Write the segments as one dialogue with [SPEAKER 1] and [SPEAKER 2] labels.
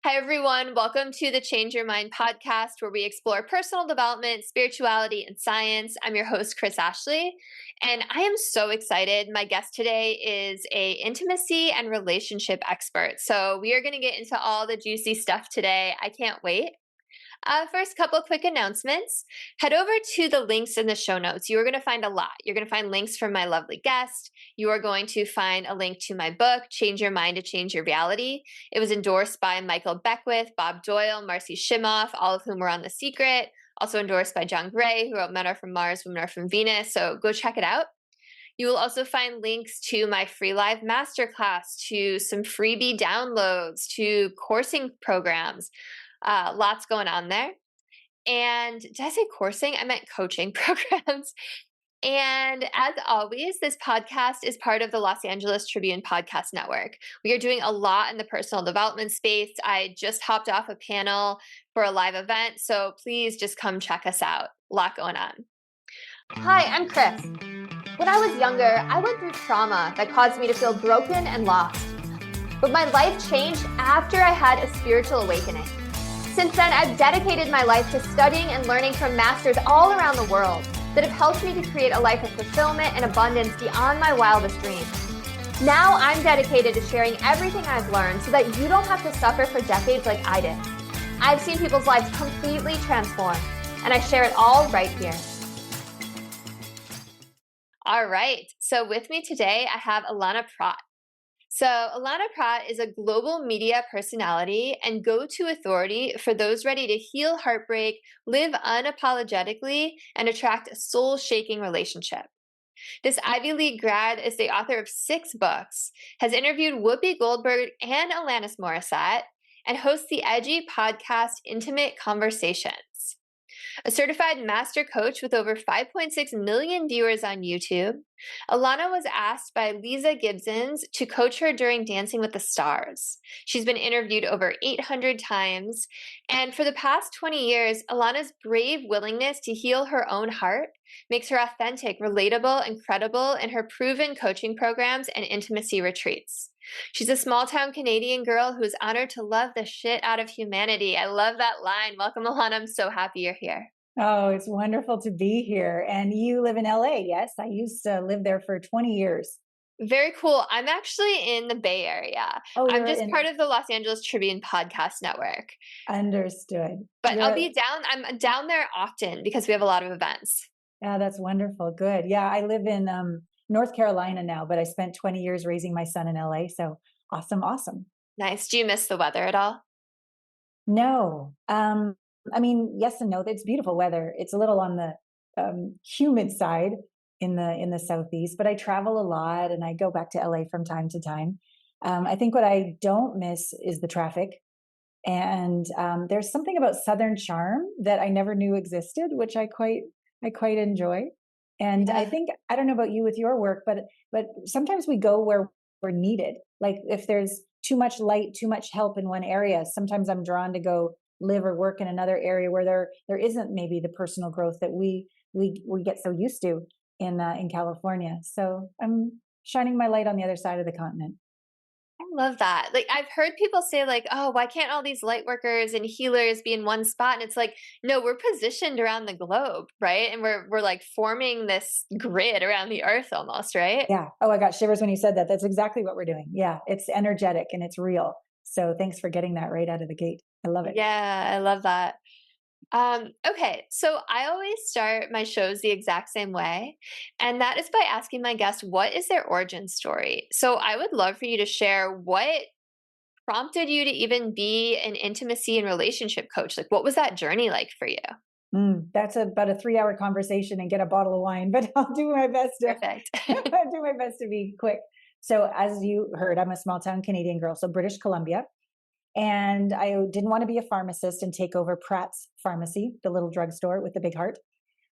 [SPEAKER 1] Hi, everyone. Welcome to the Change Your Mind podcast, where we explore personal development, spirituality, and science. I'm your host, Chris Ashley, and I am so excited. My guest today is an intimacy and relationship expert. So we are going to get into all the juicy stuff today. I can't wait. First, couple quick announcements. Head over to the links in the show notes. You are going to find a lot. You're going to find links from my lovely guest. You are going to find a link to my book, Change Your Mind to Change Your Reality. It was endorsed by Michael Beckwith, Bob Doyle, Marcy Shimoff, all of whom were on The Secret. Also endorsed by John Gray, who wrote Men Are From Mars, Women Are From Venus. So go check it out. You will also find links to my free live masterclass, to some freebie downloads, to coursing programs. Lots going on there. And did I say coursing? I meant coaching programs. And as always, this podcast is part of the Los Angeles Tribune Podcast Network. We are doing a lot in the personal development space. I just hopped off a panel for a live event, so please just come check us out. A lot going on. Hi, I'm Chris. When I was younger, I went through trauma that caused me to feel broken and lost. But my life changed after I had a spiritual awakening. Since then, I've dedicated my life to studying and learning from masters all around the world that have helped me to create a life of fulfillment and abundance beyond my wildest dreams. Now I'm dedicated to sharing everything I've learned so that you don't have to suffer for decades like I did. I've seen people's lives completely transformed, and I share it all right here. All right, so with me today, I have Allana Pratt. So Allana Pratt is a global media personality and go-to authority for those ready to heal heartbreak, live unapologetically, and attract a soul-shaking relationship. This Ivy League grad is the author of 6 books, has interviewed Whoopi, Goldberg, and Alanis Morissette, and hosts the edgy podcast Intimate Conversations. A certified master coach with over 5.6 million viewers on YouTube, Allana was asked by Leeza Gibbons to coach her during Dancing with the Stars. She's been interviewed over 800 times, and for the past 20 years, Allana's brave willingness to heal her own heart makes her authentic, relatable, and credible in her proven coaching programs and intimacy retreats. She's a small-town Canadian girl who is honored to love the shit out of humanity. I love that line. Welcome, Allana. I'm so happy you're here.
[SPEAKER 2] Oh, it's wonderful to be here. And you live in LA, yes? I used to live there for 20 years.
[SPEAKER 1] Very cool. I'm actually in the Bay Area.
[SPEAKER 2] Oh,
[SPEAKER 1] I'm just part of the Los Angeles Tribune Podcast Network.
[SPEAKER 2] Understood.
[SPEAKER 1] But I'm down there often because we have a lot of events.
[SPEAKER 2] Yeah, that's wonderful. Good. Yeah, I live in North Carolina now, but I spent 20 years raising my son in LA. So awesome.
[SPEAKER 1] Nice. Do you miss the weather at all?
[SPEAKER 2] No. I mean, yes and no. It's beautiful weather. It's a little on the humid side in the Southeast, but I travel a lot and I go back to LA from time to time. I think what I don't miss is the traffic. And there's something about Southern charm that I never knew existed, which I quite enjoy. And yeah. I think, I don't know about you with your work, but sometimes we go where we're needed. Like if there's too much light, too much help in one area, sometimes I'm drawn to go live or work in another area where there isn't maybe the personal growth that we get so used to in California. So I'm shining my light on the other side of the continent.
[SPEAKER 1] I love that. Like I've heard people say like, oh, why can't all these light workers and healers be in one spot? And it's like, no, we're positioned around the globe, right? And we're like forming this grid around the earth almost, right?
[SPEAKER 2] Yeah. Oh, I got shivers when you said that. That's exactly what we're doing. Yeah. It's energetic and it's real. So thanks for getting that right out of the gate. I love it.
[SPEAKER 1] Yeah, I love that. Okay, so I always start my shows the exact same way, and that is by asking my guests what is their origin story. So I would love for you to share what prompted you to even be an intimacy and relationship coach. Like, what was that journey like for you?
[SPEAKER 2] That's about a 3-hour conversation and get a bottle of wine, but I'll do my best.
[SPEAKER 1] Perfect.
[SPEAKER 2] I'll do my best to be quick. So as you heard, I'm a small town Canadian girl, so British Columbia. And I didn't want to be a pharmacist and take over Pratt's pharmacy, the little drugstore with the big heart.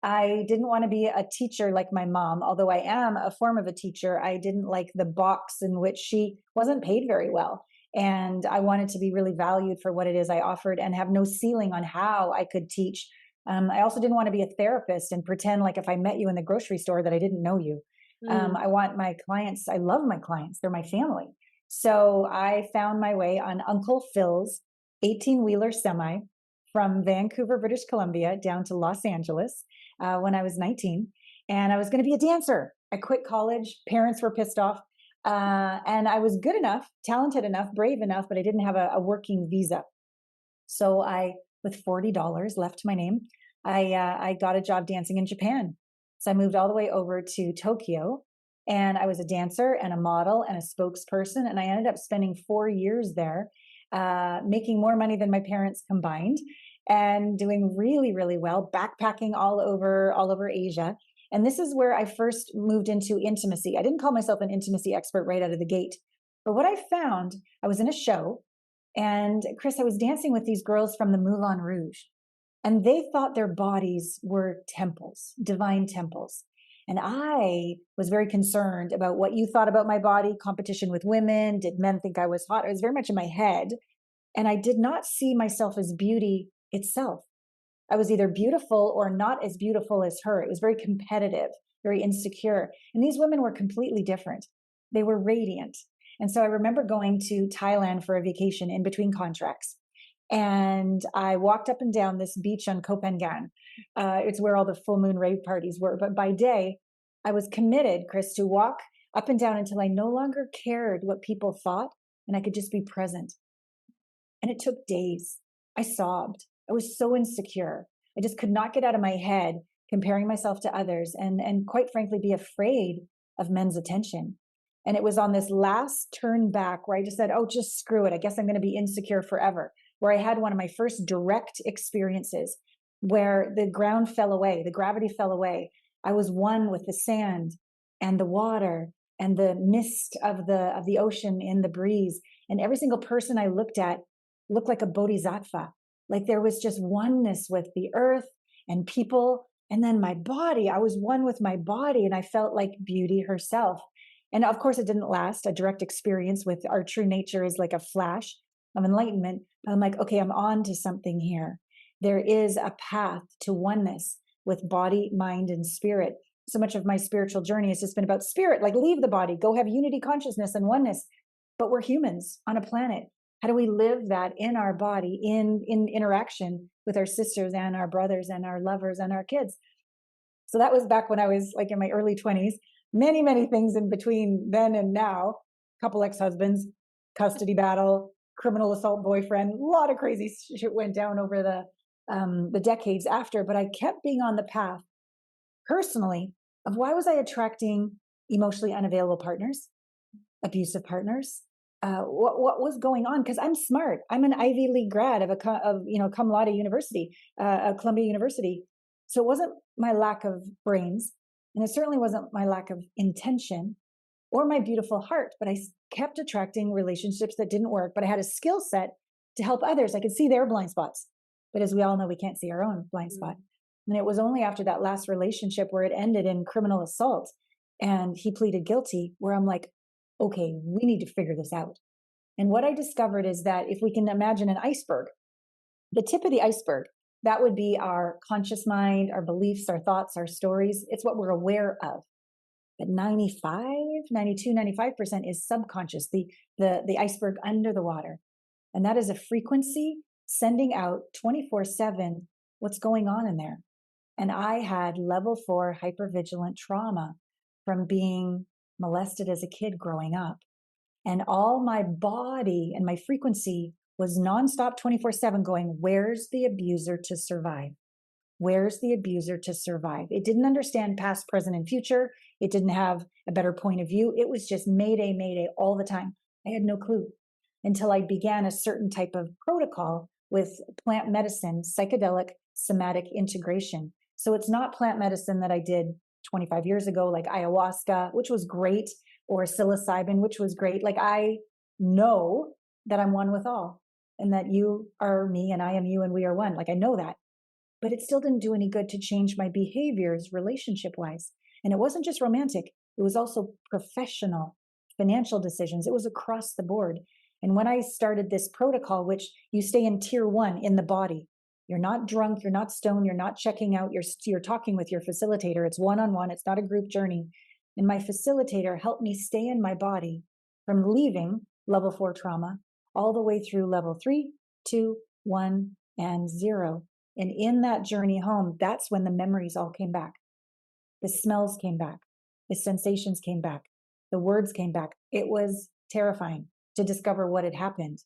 [SPEAKER 2] I didn't want to be a teacher like my mom, although I am a form of a teacher. I didn't like the box in which she wasn't paid very well. And I wanted to be really valued for what it is I offered and have no ceiling on how I could teach. I also didn't want to be a therapist and pretend like if I met you in the grocery store that I didn't know you. I want my clients, I love my clients, they're my family. So I found my way on Uncle Phil's 18-wheeler semi from Vancouver, British Columbia, down to Los Angeles when I was 19. And I was going to be a dancer. I quit college. Parents were pissed off. And I was good enough, talented enough, brave enough, but I didn't have a working visa. So I, with $40 left to my name, I got a job dancing in Japan. So I moved all the way over to Tokyo, and I was a dancer and a model and a spokesperson. And I ended up spending 4 years there, making more money than my parents combined and doing really, really well, backpacking all over Asia. And this is where I first moved into intimacy. I didn't call myself an intimacy expert right out of the gate. But what I found, I was in a show, and Chris, I was dancing with these girls from the Moulin Rouge, and they thought their bodies were temples, divine temples. And I was very concerned about what you thought about my body, competition with women. Did men think I was hot? It was very much in my head. And I did not see myself as beauty itself. I was either beautiful or not as beautiful as her. It was very competitive, very insecure. And these women were completely different. They were radiant. And so I remember going to Thailand for a vacation in between contracts. And I walked up and down this beach on Koh Phangan. It's where all the full moon rave parties were. But by day, I was committed, Chris, to walk up and down until I no longer cared what people thought, and I could just be present. And it took days. I sobbed. I was so insecure. I just could not get out of my head comparing myself to others and quite frankly, be afraid of men's attention. And it was on this last turn back where I just said, oh, just screw it. I guess I'm going to be insecure forever. Where I had one of my first direct experiences where the ground fell away, the gravity fell away. I was one with the sand and the water and the mist of the ocean in the breeze. And every single person I looked at looked like a bodhisattva. Like there was just oneness with the earth and people. And then my body, I was one with my body, and I felt like beauty herself. And of course, it didn't last. A direct experience with our true nature is like a flash of enlightenment. But I'm like, okay, I'm on to something here. There is a path to oneness with body, mind, and spirit. So much of my spiritual journey has just been about spirit, like leave the body, go have unity consciousness and oneness. But we're humans on a planet. How do we live that in our body, in interaction with our sisters and our brothers and our lovers and our kids? So that was back when I was like in my early 20s. Many, many things in between then and now. Couple ex-husbands, custody battle, criminal assault boyfriend. A lot of crazy shit went down over the decades after. But I kept being on the path personally of why was I attracting emotionally unavailable partners, abusive partners? What was going on? Because I'm smart. I'm an Ivy League grad of cum laude university, Columbia University. So it wasn't my lack of brains, and it certainly wasn't my lack of intention or my beautiful heart. But I kept attracting relationships that didn't work. But I had a skill set to help others. I could see their blind spots, but as we all know, we can't see our own blind spot. And it was only after that last relationship where it ended in criminal assault, and he pleaded guilty, where I'm like, okay, we need to figure this out. And what I discovered is that if we can imagine an iceberg, the tip of the iceberg, that would be our conscious mind, our beliefs, our thoughts, our stories. It's what we're aware of. But 95% is subconscious, the iceberg under the water. And that is a frequency sending out 24/7 what's going on in there. And I had level 4 hypervigilant trauma from being molested as a kid growing up. And all my body and my frequency was nonstop 24/7 going, where's the abuser to survive? Where's the abuser to survive? It didn't understand past, present, and future. It didn't have a better point of view. It was just mayday, mayday all the time. I had no clue until I began a certain type of protocol with plant medicine, psychedelic somatic integration. So it's not plant medicine that I did 25 years ago, like ayahuasca, which was great, or psilocybin, which was great. Like I know that I'm one with all, and that you are me and I am you and we are one. Like I know that, but it still didn't do any good to change my behaviors relationship wise. And it wasn't just romantic. It was also professional, financial decisions. It was across the board. And when I started this protocol, which you stay in tier 1 in the body, you're not drunk, you're not stoned, you're not checking out, you're talking with your facilitator. It's one-on-one, it's not a group journey. And my facilitator helped me stay in my body from leaving level 4 trauma all the way through level 3, 2, 1, and 0. And in that journey home, that's when the memories all came back. The smells came back. The sensations came back. The words came back. It was terrifying to discover what had happened.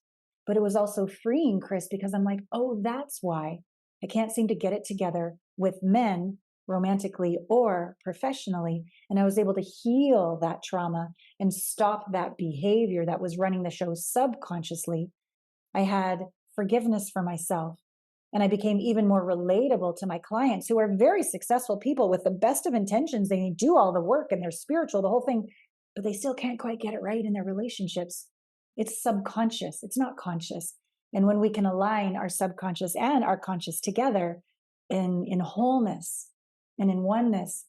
[SPEAKER 2] But it was also freeing, Chris, because I'm like, oh, that's why I can't seem to get it together with men romantically or professionally. And I was able to heal that trauma and stop that behavior that was running the show subconsciously. I had forgiveness for myself. And I became even more relatable to my clients who are very successful people with the best of intentions. They do all the work and they're spiritual, the whole thing, but they still can't quite get it right in their relationships. It's subconscious. It's not conscious. And when we can align our subconscious and our conscious together in wholeness and in oneness,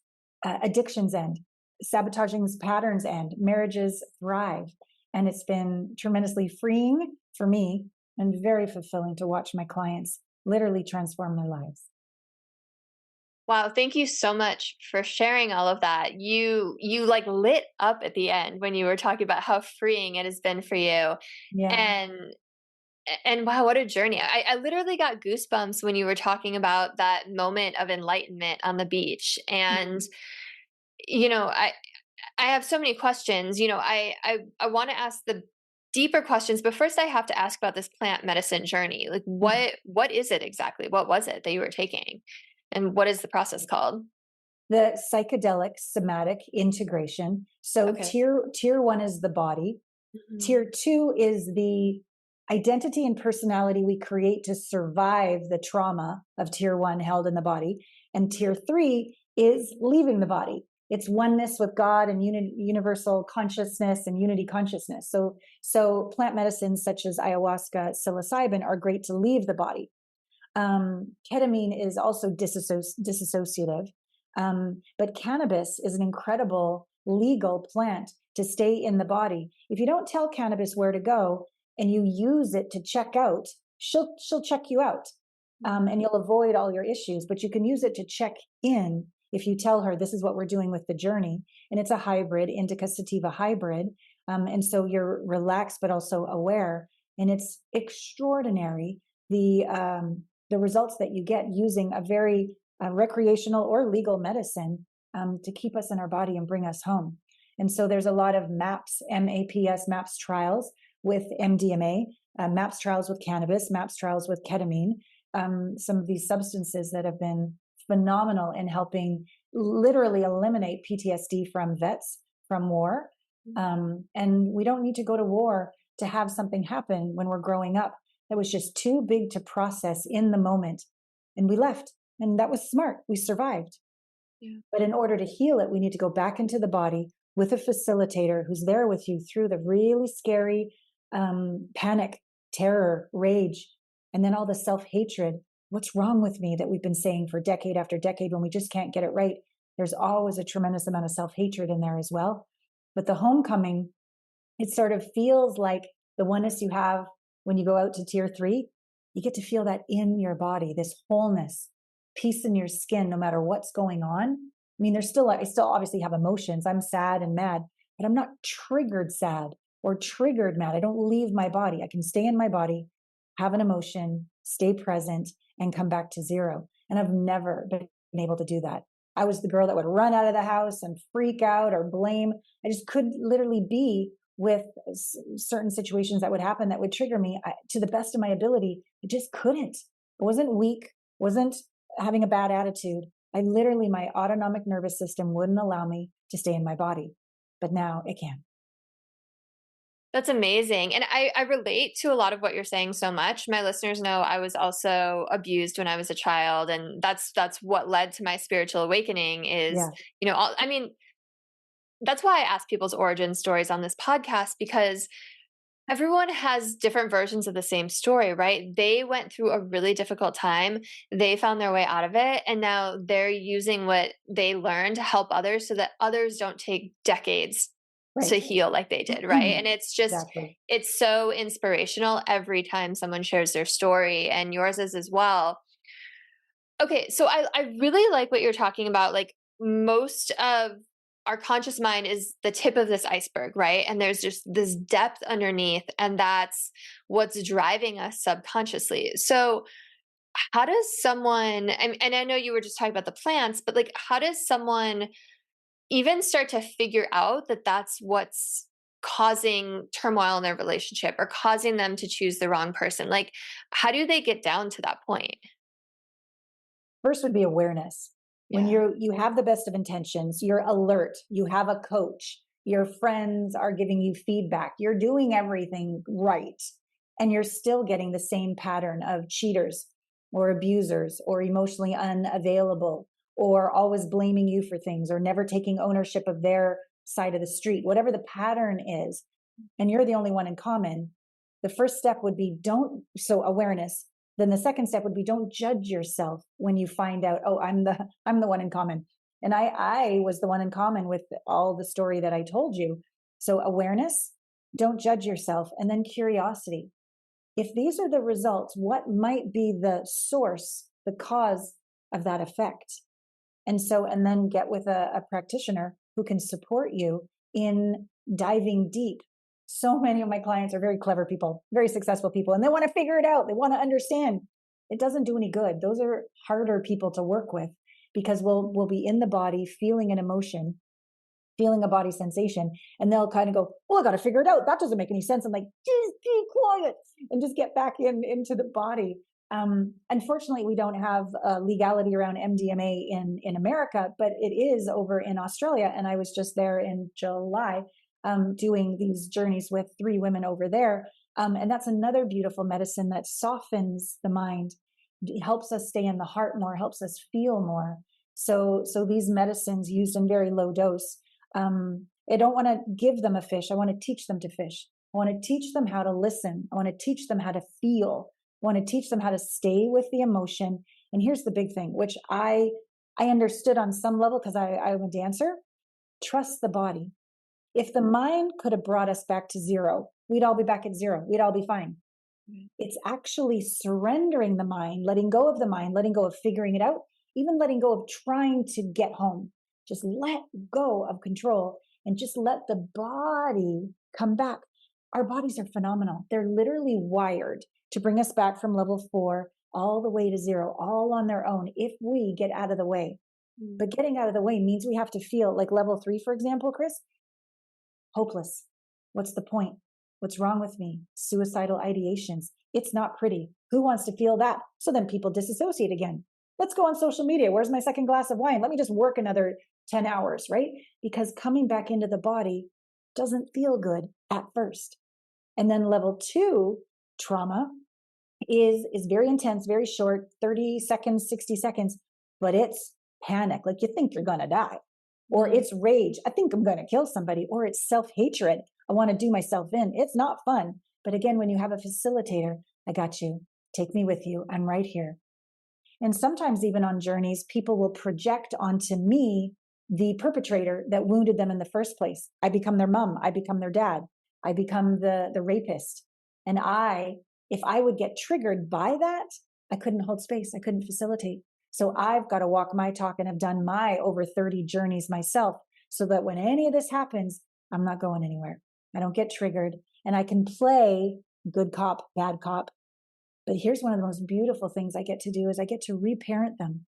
[SPEAKER 2] addictions end, sabotaging patterns end, marriages thrive. And it's been tremendously freeing for me and very fulfilling to watch my clients literally transform their lives.
[SPEAKER 1] Wow, thank you so much for sharing all of that. You like lit up at the end when you were talking about how freeing it has been for you.
[SPEAKER 2] Yeah.
[SPEAKER 1] And wow, what a journey. I literally got goosebumps when you were talking about that moment of enlightenment on the beach. And you know, I have so many questions. I want to ask the deeper questions, but first I have to ask about this plant medicine journey. Like what is it exactly? What was it that you were taking? And what is the process called?
[SPEAKER 2] The psychedelic somatic integration. So
[SPEAKER 1] Okay.
[SPEAKER 2] tier 1 is the body. Tier 2 is the identity and personality we create to survive the trauma of tier 1 held in the body. And tier 3 is leaving the body. It's oneness with God and universal consciousness and unity consciousness. So plant medicines such as ayahuasca, psilocybin are great to leave the body. Ketamine is also disassociative. But cannabis is an incredible legal plant to stay in the body. If you don't tell cannabis where to go and you use it to check out, she'll check you out. And you'll avoid all your issues, but you can use it to check in if you tell her this is what we're doing with the journey. And it's a hybrid, indica sativa hybrid. And so you're relaxed, but also aware. And it's extraordinary, the results that you get using a very recreational or legal medicine to keep us in our body and bring us home. And so there's a lot of MAPS trials with MDMA, MAPS trials with cannabis, MAPS trials with ketamine, some of these substances that have been phenomenal in helping literally eliminate PTSD from vets from war. And we don't need to go to war to have something happen when we're growing up that was just too big to process in the moment. And we left. And that was smart. We survived. Yeah. But in order to heal it, we need to go back into the body with a facilitator who's there with you through the really scary panic, terror, rage, and then all the self-hatred. What's wrong with me that we've been saying for decade after decade when we just can't get it right? There's always a tremendous amount of self-hatred in there as well. But the homecoming, it sort of feels like the oneness you have when you go out to tier 3. You get to feel that in your body, this wholeness, peace in your skin, no matter what's going on. I mean, I still obviously have emotions. I'm sad and mad, but I'm not triggered sad or triggered mad. I don't leave my body. I can stay in my body, have an emotion, stay present, and come back to zero. And I've never been able to do that. I was the girl that would run out of the house and freak out or blame. I just could literally be with certain situations that would happen that would trigger me to the best of my ability. I just couldn't. I wasn't weak, wasn't having a bad attitude. My autonomic nervous system wouldn't allow me to stay in my body, but now it can.
[SPEAKER 1] That's amazing. And I relate to a lot of what you're saying so much. My listeners know I was also abused when I was a child. And that's what led to my spiritual awakening is, that's why I ask people's origin stories on this podcast, because everyone has different versions of the same story, right? They went through a really difficult time. They found their way out of it. And now they're using what they learned to help others so that others don't take decades to heal like they did, right? And it's just, It's so inspirational every time someone shares their story, and yours is as well. Okay, so I really like what you're talking about. Like most of our conscious mind is the tip of this iceberg, right? And there's just this depth underneath, and that's what's driving us subconsciously. So how does someone, and I know you were just talking about the plants, but like, how does someone even start to figure out that that's what's causing turmoil in their relationship or causing them to choose the wrong person? Like, how do they get down to that point?
[SPEAKER 2] First would be awareness. When you have the best of intentions, you're alert, you have a coach, your friends are giving you feedback, you're doing everything right, and you're still getting the same pattern of cheaters or abusers or emotionally unavailable or always blaming you for things or never taking ownership of their side of the street, whatever the pattern is, and you're the only one in common, the first step would be awareness. Then the second step would be don't judge yourself when you find out, oh, I'm the one in common. And I was the one in common with all the story that I told you. So awareness, don't judge yourself, and then curiosity. If these are the results, what might be the source, the cause of that effect? And then get with a practitioner who can support you in diving deep. So many of my clients are very clever people, very successful people, and they want to figure it out. They want to understand. It doesn't do any good. Those are harder people to work with because we'll be in the body, feeling an emotion, feeling a body sensation, and they'll kind of go, "Well, I got to figure it out. That doesn't make any sense." I'm like, "Just be quiet and just get back into the body." Unfortunately, we don't have legality around MDMA in America, but it is over in Australia. And I was just there in July doing these journeys with 3 women over there. And that's another beautiful medicine that softens the mind, helps us stay in the heart more, helps us feel more. So these medicines used in very low dose, I don't want to give them a fish. I want to teach them to fish. I want to teach them how to listen. I want to teach them how to feel. I want to teach them how to stay with the emotion. And here's the big thing, which I understood on some level because I'm a dancer. Trust the body. If the mind could have brought us back to zero, we'd all be back at zero. We'd all be fine. It's actually surrendering the mind, letting go of the mind, letting go of figuring it out, even letting go of trying to get home. Just let go of control and just let the body come back. Our bodies are phenomenal. They're literally wired to bring us back from level 4 all the way to 0, all on their own, if we get out of the way. But getting out of the way means we have to feel like level 3, for example, Chris, hopeless. What's the point? What's wrong with me? Suicidal ideations. It's not pretty. Who wants to feel that? So then people disassociate again. Let's go on social media. Where's my second glass of wine? Let me just work another 10 hours, right? Because coming back into the body doesn't feel good at first. And then level 2 trauma is very intense, very short, 30 seconds, 60 seconds, but it's panic. Like you think you're going to die, or it's rage. I think I'm going to kill somebody, or it's self-hatred. I want to do myself in. It's not fun. But again, when you have a facilitator, I got you. Take me with you. I'm right here. And sometimes even on journeys, people will project onto me the perpetrator that wounded them in the first place. I become their mom. I become their dad. I become the rapist. And if I would get triggered by that, I couldn't hold space. I couldn't facilitate. So I've got to walk my talk and have done my over 30 journeys myself so that when any of this happens, I'm not going anywhere. I don't get triggered and I can play good cop, bad cop. But here's one of the most beautiful things I get to do is I get to reparent them.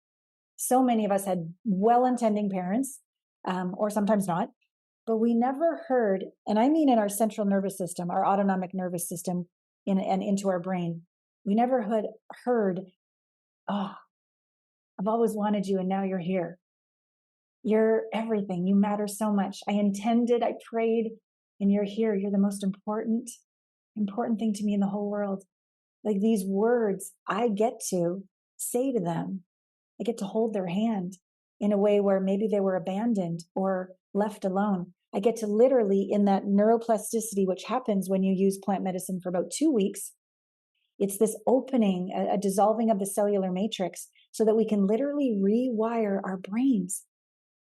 [SPEAKER 2] So many of us had well-intending parents, or sometimes not, but we never heard, and I mean in our central nervous system, our autonomic nervous system, and into our brain, we never heard, oh, I've always wanted you and now you're here. You're everything. You matter so much. I intended, I prayed, and you're here. You're the most important thing to me in the whole world. Like these words, I get to say to them. I get to hold their hand in a way where maybe they were abandoned or left alone. I get to literally, in that neuroplasticity, which happens when you use plant medicine for about 2 weeks, it's this opening, a dissolving of the cellular matrix so that we can literally rewire our brains.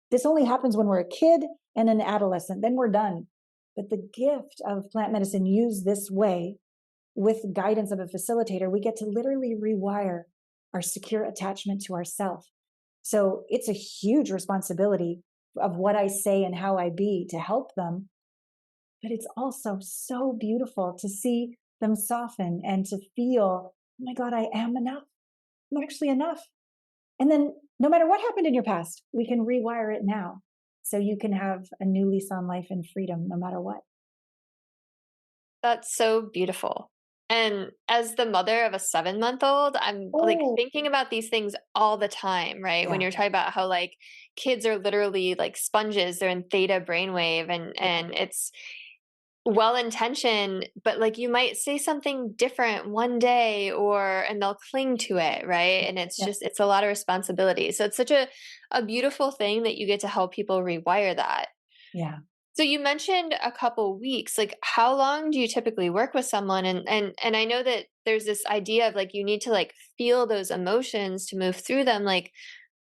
[SPEAKER 2] This only happens when we're a kid and an adolescent, then we're done. But the gift of plant medicine used this way, with guidance of a facilitator, we get to literally rewire our secure attachment to ourself. So it's a huge responsibility. of what I say and how I be to help them. But it's also so beautiful to see them soften and to feel, oh my God, I am enough. I'm actually enough. And then no matter what happened in your past, we can rewire it now. So you can have a new lease on life and freedom no matter what.
[SPEAKER 1] That's so beautiful. And as the mother of a 7-month-old, I'm like
[SPEAKER 2] Oh,
[SPEAKER 1] thinking about these things all the time, right? When
[SPEAKER 2] yeah.
[SPEAKER 1] you're talking about how like kids are literally like sponges, they're in theta brainwave and it's well intentioned, but like you might say something different one day and they'll cling to it, right? And
[SPEAKER 2] Yeah.
[SPEAKER 1] it's a lot of responsibility. So it's such a beautiful thing that you get to help people rewire that.
[SPEAKER 2] Yeah.
[SPEAKER 1] So you mentioned a couple weeks. Like how long do you typically work with someone? And I know that there's this idea of like you need to like feel those emotions to move through them. Like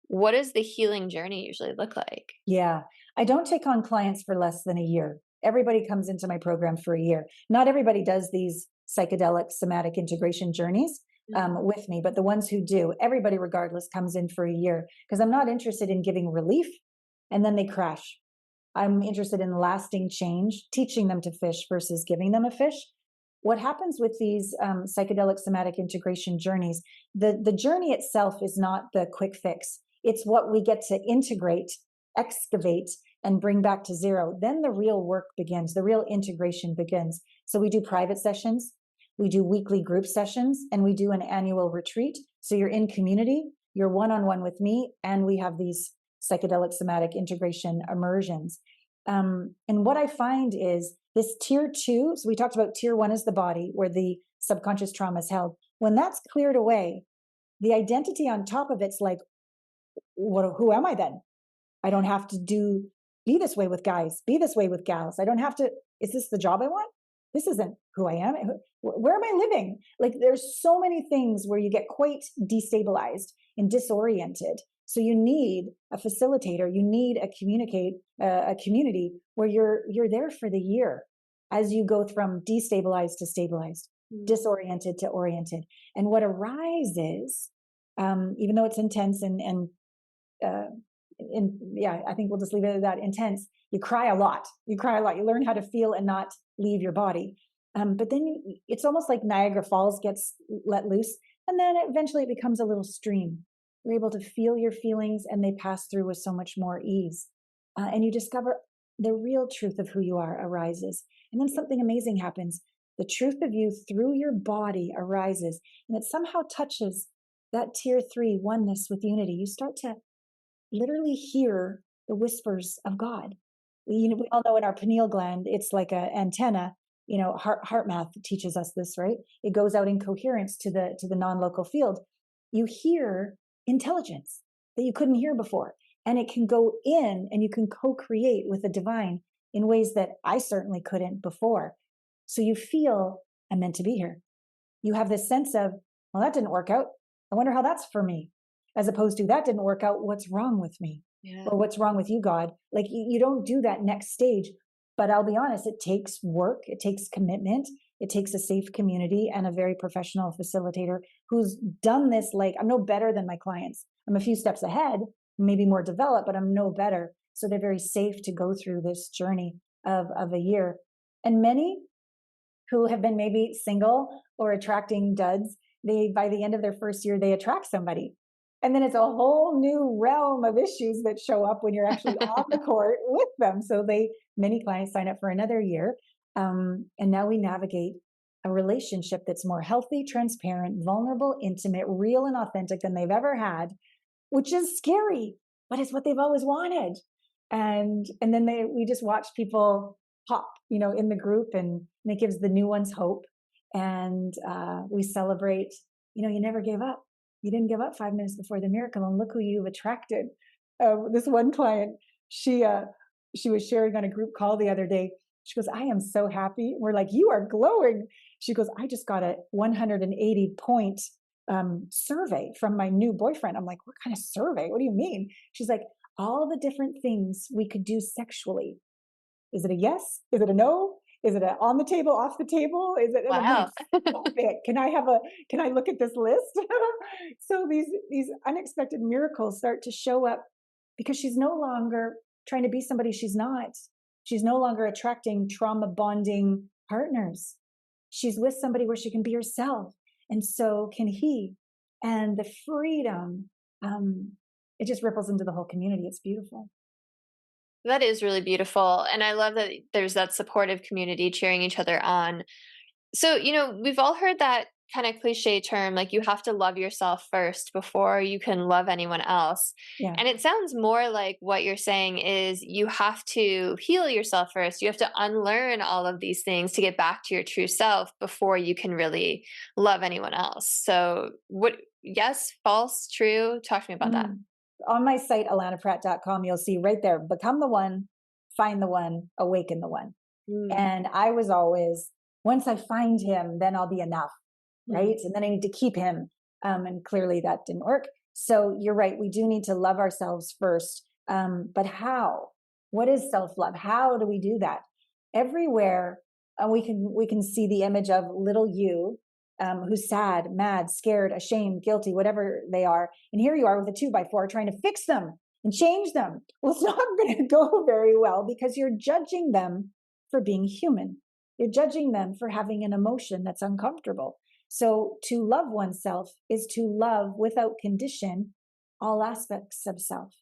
[SPEAKER 1] what does the healing journey usually look like?
[SPEAKER 2] Yeah. I don't take on clients for less than a year. Everybody comes into my program for a year. Not everybody does these psychedelic somatic integration journeys with me, but the ones who do, everybody regardless comes in for a year because I'm not interested in giving relief and then they crash. I'm interested in lasting change, teaching them to fish versus giving them a fish. What happens with these psychedelic somatic integration journeys, the journey itself is not the quick fix. It's what we get to integrate, excavate, and bring back to zero. Then the real work begins, the real integration begins. So we do private sessions, we do weekly group sessions, and we do an annual retreat. So you're in community, you're one-on-one with me, and we have these psychedelic somatic integration immersions. And what I find is this tier 2, so we talked about tier 1 is the body where the subconscious trauma is held. When that's cleared away, the identity on top of it's like, who am I then? I don't have to be this way with guys, be this way with gals. I don't have to, is this the job I want? This isn't who I am. Where am I living? Like there's so many things where you get quite destabilized and disoriented. So you need a facilitator, you need a community where you're there for the year as you go from destabilized to stabilized, disoriented to oriented. And what arises, even though it's intense and yeah, I think we'll just leave it at that, intense. You cry a lot. You learn how to feel and not leave your body. But then it's almost like Niagara Falls gets let loose. And then eventually it becomes a little stream. You're able to feel your feelings and they pass through with so much more ease. And you discover the real truth of who you are arises. And then something amazing happens. The truth of you through your body arises. And it somehow touches that tier 3 oneness with unity. You start to literally hear the whispers of God. We all know in our pineal gland, it's like an antenna. Heart math teaches us this, right? It goes out in coherence to the non-local field. You hear intelligence that you couldn't hear before, and it can go in and you can co-create with the divine in ways that I certainly couldn't before. So you feel I'm meant to be here. You have this sense of, well, that didn't work out. I wonder how that's for me. As opposed to that didn't work out. What's wrong with me? Yeah. Or what's wrong with you, God? Like you don't do that next stage. But I'll be honest, it takes work. It takes commitment. It takes a safe community and a very professional facilitator who's done this. Like I'm no better than my clients. I'm a few steps ahead, maybe more developed, but I'm no better. So they're very safe to go through this journey of a year. And many who have been maybe single or attracting duds, by the end of their first year, they attract somebody. And then it's a whole new realm of issues that show up when you're actually on the court with them. So many clients sign up for another year. And now we navigate a relationship that's more healthy, transparent, vulnerable, intimate, real, and authentic than they've ever had, which is scary, but it's what they've always wanted. And then we just watch people pop, in the group, and it gives the new ones hope. And we celebrate, you never gave up. You didn't give up 5 minutes before the miracle, and look who you've attracted. This one client, she was sharing on a group call the other day. She goes, I am so happy. We're like, you are glowing. She goes, I just got a 180-point survey from my new boyfriend. I'm like, what kind of survey? What do you mean? She's like, all the different things we could do sexually. Is it a yes? Is it a no? Is it on the table, off the table? Is it?
[SPEAKER 1] Wow.
[SPEAKER 2] Stop it. Can I look at this list? So these unexpected miracles start to show up because she's no longer trying to be somebody she's not. She's no longer attracting trauma bonding partners. She's with somebody where she can be herself. And so can he. And the freedom, it just ripples into the whole community. It's beautiful.
[SPEAKER 1] That is really beautiful. And I love that there's that supportive community cheering each other on. So, we've all heard that kind of cliche term, like you have to love yourself first before you can love anyone else.
[SPEAKER 2] Yeah.
[SPEAKER 1] And it sounds more like what you're saying is you have to heal yourself first. You have to unlearn all of these things to get back to your true self before you can really love anyone else. So yes, false, true? Talk to me about that.
[SPEAKER 2] On my site, allanapratt.com, you'll see right there, become the one, find the one, awaken the one. And I was always, once I find him, then I'll be enough, right? And then I need to keep him. And clearly that didn't work. So you're right. We do need to love ourselves first. But how? What is self-love? How do we do that? Everywhere we can see the image of little you, who's sad, mad, scared, ashamed, guilty, whatever they are. And here you are with a 2x4 trying to fix them and change them. Well, it's not going to go very well because you're judging them for being human. You're judging them for having an emotion that's uncomfortable. So to love oneself is to love without condition all aspects of self.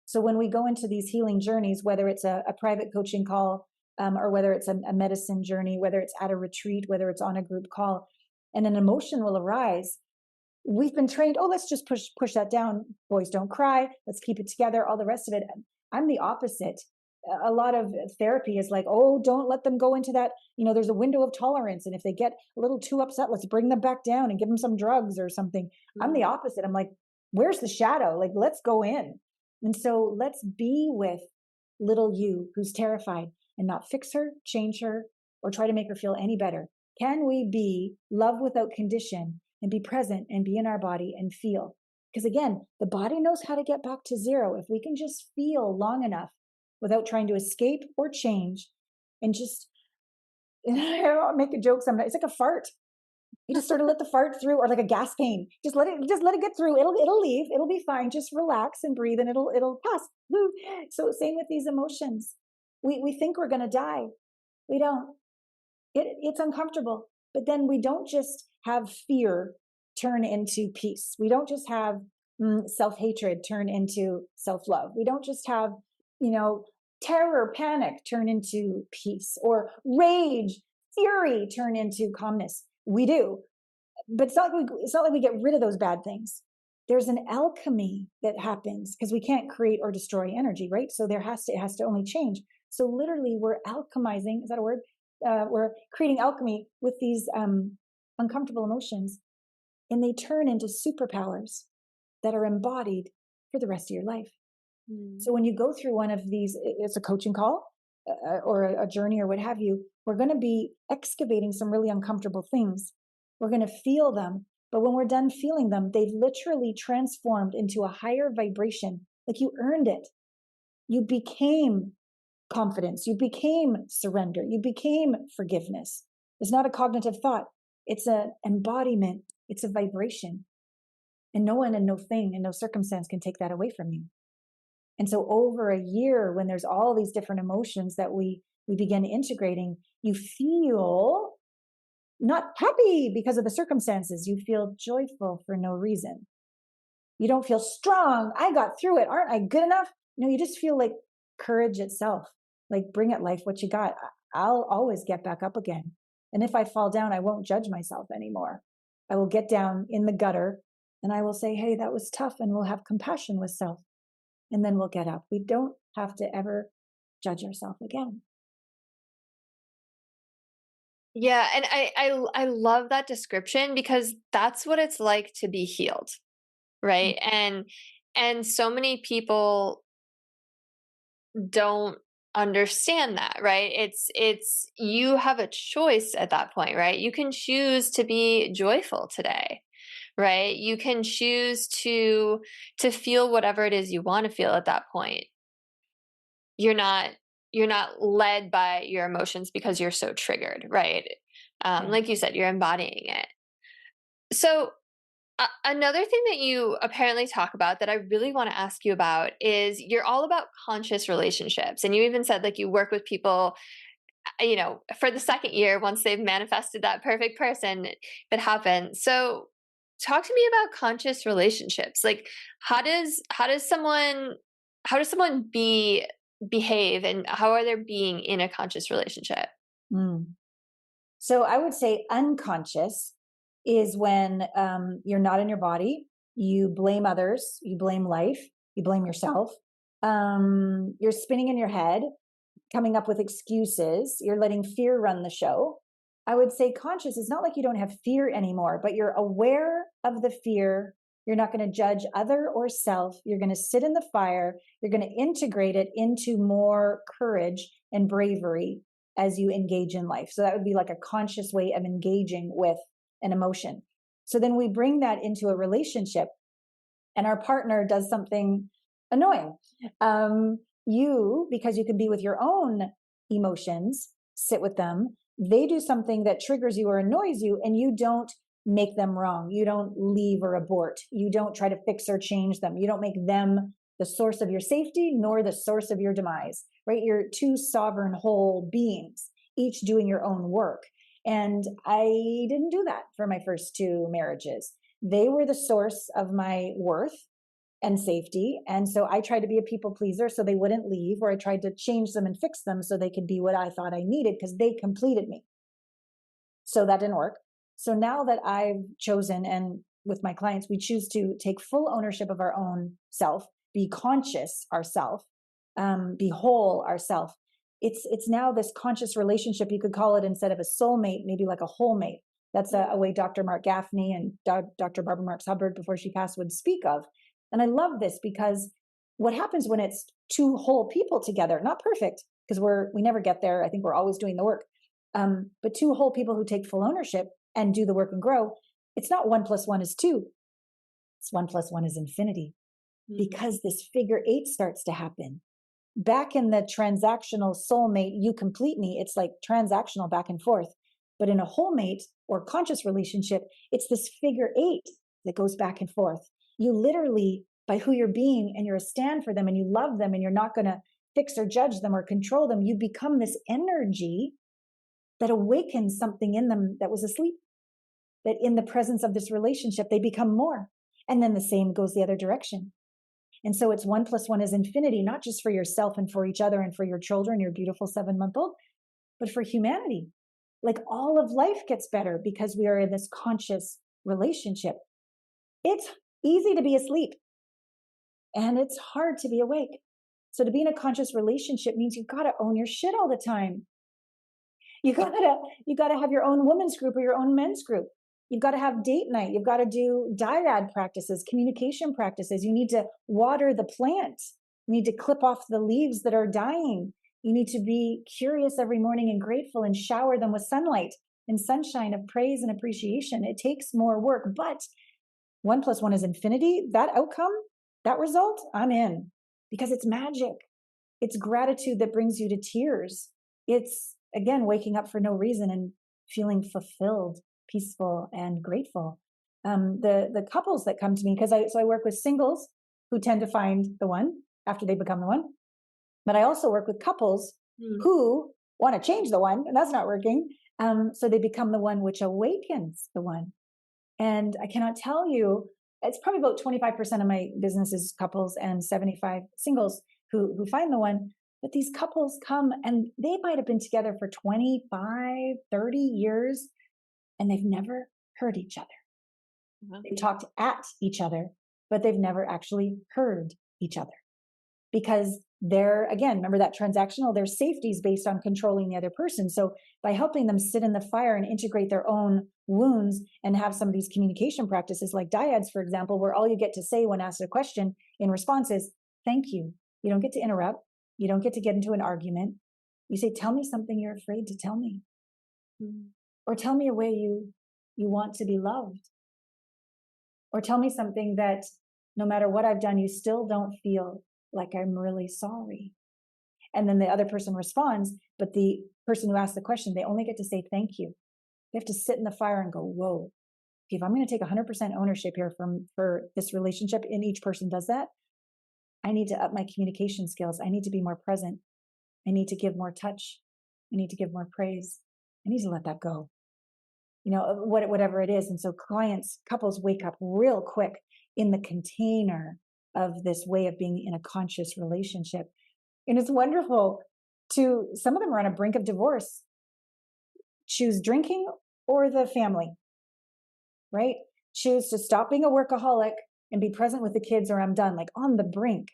[SPEAKER 2] So when we go into these healing journeys, whether it's a private coaching call, or whether it's a medicine journey, whether it's at a retreat, whether it's on a group call, and an emotion will arise, we've been trained, let's just push that down. Boys don't cry. Let's keep it together. All the rest of it. I'm the opposite. A lot of therapy is like, don't let them go into that. There's a window of tolerance. And if they get a little too upset, let's bring them back down and give them some drugs or something. I'm the opposite. I'm like, where's the shadow? Like, let's go in. And so let's be with little you who's terrified and not fix her, change her, or try to make her feel any better. Can we be love without condition and be present and be in our body and feel? Because again, the body knows how to get back to zero. If we can just feel long enough without trying to escape or change and just, I make a joke sometimes, it's like a fart. You just sort of let the fart through, or like a gas pain. Just let it get through. It'll leave. It'll be fine. Just relax and breathe and it'll pass. So same with these emotions. We think we're going to die. We don't. It's uncomfortable, but then we don't just have fear turn into peace. We don't just have self-hatred turn into self-love. We don't just have, terror, panic turn into peace, or rage, fury turn into calmness. We do, but it's not like we get rid of those bad things. There's an alchemy that happens because we can't create or destroy energy, right? So it has to only change. So literally we're alchemizing, is that a word? We're creating alchemy with these uncomfortable emotions, and they turn into superpowers that are embodied for the rest of your life. So when you go through one of these, it's a coaching call or a journey or what have you, we're going to be excavating some really uncomfortable things. We're going to feel them. But when we're done feeling them, they've literally transformed into a higher vibration. Like you earned it. You became confidence. You became surrender. You became forgiveness. It's not a cognitive thought. It's an embodiment. It's a vibration. And no one and no thing and no circumstance can take that away from you. And so over a year, when there's all these different emotions that we begin integrating, you feel not happy because of the circumstances. You feel joyful for no reason. You don't feel strong. I got through it. Aren't I good enough? No, you just feel like courage itself. Like, bring it, life, what you got. I'll always get back up again. And if I fall down, I won't judge myself anymore. I will get down in the gutter and I will say, hey, that was tough. And we'll have compassion with self. And then we'll get up. We don't have to ever judge ourselves again.
[SPEAKER 1] Yeah. And I love that description because that's what it's like to be healed. Right. And so many people don't understand that, right? It's you have a choice at that point, right? You can choose to be joyful today, right? You can choose to feel whatever it is you want to feel at that point. You're not led by your emotions because you're so triggered, right? Like you said, you're embodying it. So Another thing that you apparently talk about that I really want to ask you about is you're all about conscious relationships. And you even said like you work with people, for the second year once they've manifested that perfect person that happened. So talk to me about conscious relationships. Like how does someone behave and how are they being in a conscious relationship?
[SPEAKER 2] Mm. So I would say unconscious is when you're not in your body, you blame others, you blame life, you blame yourself. You're spinning in your head, coming up with excuses, you're letting fear run the show. I would say conscious is not like you don't have fear anymore, but you're aware of the fear. You're not going to judge other or self. You're going to sit in the fire. You're going to integrate it into more courage and bravery as you engage in life. So that would be like a conscious way of engaging with an emotion. So then we bring that into a relationship and our partner does something annoying. Because you can be with your own emotions, sit with them, they do something that triggers you or annoys you, and you don't make them wrong. You don't leave or abort. You don't try to fix or change them. You don't make them the source of your safety nor the source of your demise, right? You're two sovereign whole beings, each doing your own work. And I didn't do that for my first two marriages. They were the source of my worth and safety. And so I tried to be a people pleaser so they wouldn't leave, or I tried to change them and fix them so they could be what I thought I needed because they completed me. So that didn't work. So now that I've chosen, and with my clients, we choose to take full ownership of our own self, be conscious ourself, be whole ourself. It's now this conscious relationship. You could call it, instead of a soulmate, maybe like a whole mate. That's a way Dr. Mark Gaffney and Dr. Barbara Marx Hubbard, before she passed, would speak of. And I love this because what happens when it's two whole people together, not perfect, because we never get there. I think we're always doing the work. But two whole people who take full ownership and do the work and grow, it's not 1 + 1 is 2. It's 1 + 1 is infinity, because this figure 8 starts to happen. Back in the transactional soulmate, you complete me, it's like transactional back and forth. But in a whole mate or conscious relationship, it's this figure 8 that goes back and forth. You literally, by who you're being, and you're a stand for them, and you love them, and you're not going to fix or judge them or control them, you become this energy that awakens something in them that was asleep. That in the presence of this relationship, they become more. And then the same goes the other direction. And so it's 1 + 1 is infinity, not just for yourself and for each other and for your children, your beautiful 7-month-old, but for humanity. Like all of life gets better because we are in this conscious relationship. It's easy to be asleep and it's hard to be awake. So to be in a conscious relationship means you've got to own your shit all the time. You got to have your own women's group or your own men's group. You've got to have date night. You've got to do dyad practices, communication practices. You need to water the plant. You need to clip off the leaves that are dying. You need to be curious every morning and grateful and shower them with sunlight and sunshine of praise and appreciation. It takes more work, but 1 + 1 is infinity. That outcome, that result, I'm in, because it's magic. It's gratitude that brings you to tears. It's, again, waking up for no reason and feeling fulfilled, peaceful, and grateful. The couples that come to me, because I work with singles who tend to find the one after they become the one, but I also work with couples who want to change the one, and that's not working. So they become the one, which awakens the one. And I cannot tell you, it's probably about 25% of my business is couples and 75 singles who find the one. But these couples come and they might have been together for 25, 30 years, and they've never heard each other. They've talked at each other, but they've never actually heard each other. Because they're, again, remember that transactional, their safety is based on controlling the other person. So by helping them sit in the fire and integrate their own wounds and have some of these communication practices like dyads, for example, where all you get to say when asked a question in response is, thank you. You don't get to interrupt. You don't get to get into an argument. You say, tell me something you're afraid to tell me. Or tell me a way you want to be loved. Or tell me something that no matter what I've done, you still don't feel like I'm really sorry. And then the other person responds, but the person who asked the question, they only get to say thank you. They have to sit in the fire and go, whoa, if I'm going to take 100% ownership here for this relationship and each person does that, I need to up my communication skills. I need to be more present. I need to give more touch. I need to give more praise. I need to let that go, whatever it is. And so couples wake up real quick in the container of this way of being in a conscious relationship. And it's wonderful some of them are on a brink of divorce, choose drinking or the family, right? Choose to stop being a workaholic and be present with the kids, or I'm done, like on the brink.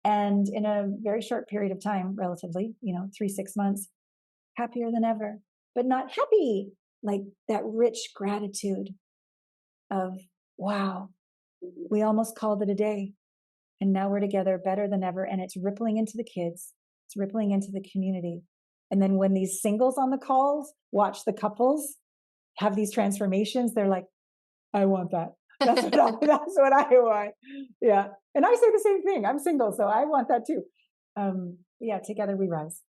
[SPEAKER 2] And in a very short period of time, relatively, 3-6 months, happier than ever, but not happy, like that rich gratitude of, wow, we almost called it a day. And now we're together better than ever. And it's rippling into the kids. It's rippling into the community. And then when these singles on the calls watch the couples have these transformations, they're like, I want that. That's what I want. Yeah. And I say the same thing. I'm single, so I want that too. Together we rise.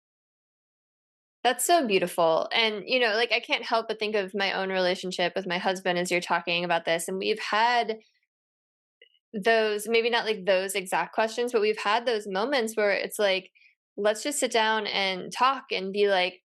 [SPEAKER 1] That's so beautiful. And, I can't help but think of my own relationship with my husband as you're talking about this. And we've had those, maybe not like those exact questions, but we've had those moments where it's like, let's just sit down and talk and be like,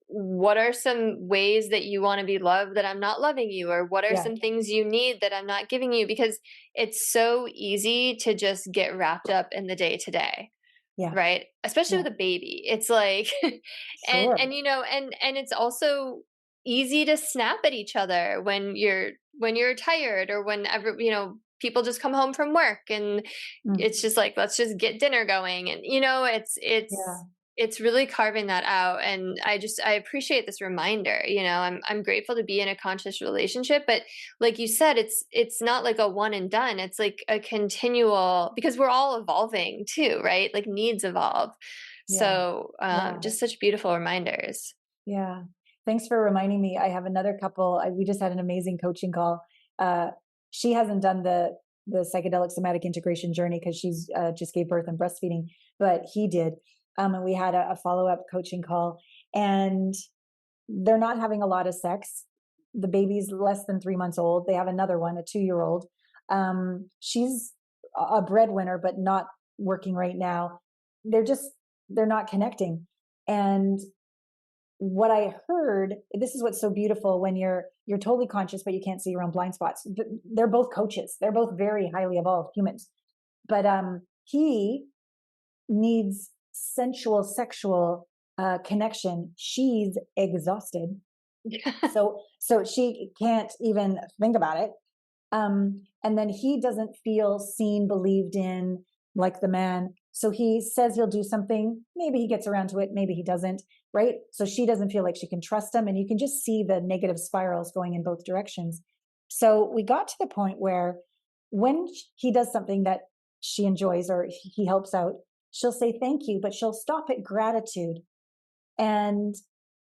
[SPEAKER 1] what are some ways that you want to be loved that I'm not loving you? Or what are some things you need that I'm not giving you? Because it's so easy to just get wrapped up in the day to day.
[SPEAKER 2] Yeah.
[SPEAKER 1] Right. Especially with a baby. It's like,
[SPEAKER 2] sure.
[SPEAKER 1] and it's also easy to snap at each other when you're tired, or whenever, people just come home from work and it's just like, let's just get dinner going. And, it's really carving that out. And I appreciate this reminder. I'm grateful to be in a conscious relationship, but like you said, it's not like a one and done. It's like a continual, because we're all evolving too, right? Like needs evolve. Yeah. So just such beautiful reminders.
[SPEAKER 2] Yeah. Thanks for reminding me. I have another couple. We just had an amazing coaching call. She hasn't done the psychedelic somatic integration journey because she's just gave birth and breastfeeding, but he did. And we had a follow-up coaching call, and they're not having a lot of sex. The baby's less than 3 months old. They have another one, a 2-year-old. She's a breadwinner, but not working right now. They're not connecting. And what I heard, this is what's so beautiful when you're totally conscious, but you can't see your own blind spots. They're both coaches. They're both very highly evolved humans. But he needs sensual, sexual connection. She's exhausted. So she can't even think about it. And then he doesn't feel seen, believed in, like the man. So he says he'll do something. Maybe he gets around to it. Maybe he doesn't. Right. So she doesn't feel like she can trust him. And you can just see the negative spirals going in both directions. So we got to the point where when he does something that she enjoys or he helps out, she'll say thank you, but she'll stop at gratitude. And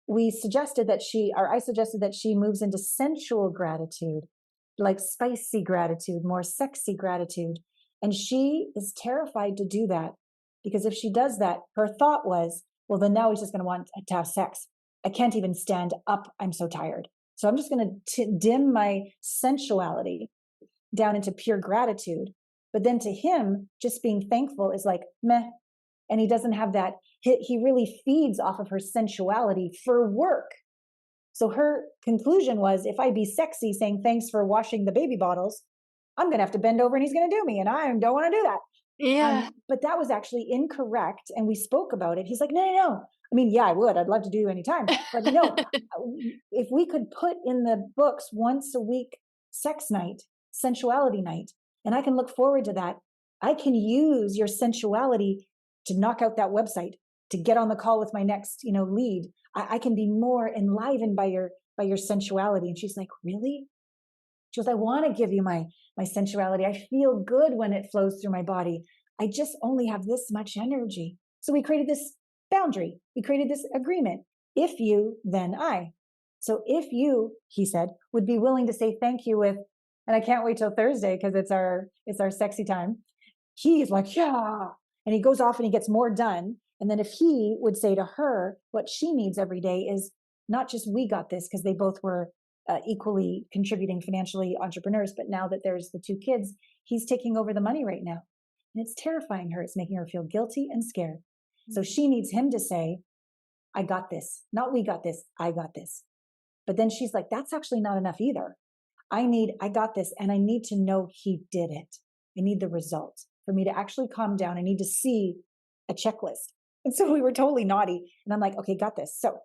[SPEAKER 2] I suggested that she moves into sensual gratitude, like spicy gratitude, more sexy gratitude. And she is terrified to do that because if she does that, her thought was, well, then now he's just going to want to have sex. I can't even stand up. I'm so tired. So I'm just going to dim my sensuality down into pure gratitude. But then to him, just being thankful is like, meh. And he doesn't have that. He really feeds off of her sensuality for work. So her conclusion was, if I be sexy saying thanks for washing the baby bottles, I'm going to have to bend over and he's going to do me. And I don't want to do that.
[SPEAKER 1] Yeah.
[SPEAKER 2] But that was actually incorrect. And we spoke about it. He's like, no. I mean, yeah, I would. I'd love to do you anytime. But no, if we could put in the books once a week, sex night, sensuality night, and I can look forward to that, I can use your sensuality to knock out that website, to get on the call with my next, lead. I can be more enlivened by your sensuality. And she's like, really? She goes, I want to give you my sensuality. I feel good when it flows through my body. I just only have this much energy. So we created this boundary. We created this agreement. If you, then I. So if you, he said, would be willing to say thank you with, and I can't wait till Thursday because it's our sexy time. He's like, yeah. And he goes off and he gets more done. And then if he would say to her, what she needs every day is not just we got this, because they both were equally contributing financially entrepreneurs. But now that there's the 2 kids, he's taking over the money right now. And it's terrifying her. It's making her feel guilty and scared. So she needs him to say, I got this. Not we got this, I got this. But then she's like, that's actually not enough either. I got this, and I need to know he did it. I need the result. For me to actually calm down, I need to see a checklist. And so we were totally naughty. And I'm like, okay, got this. So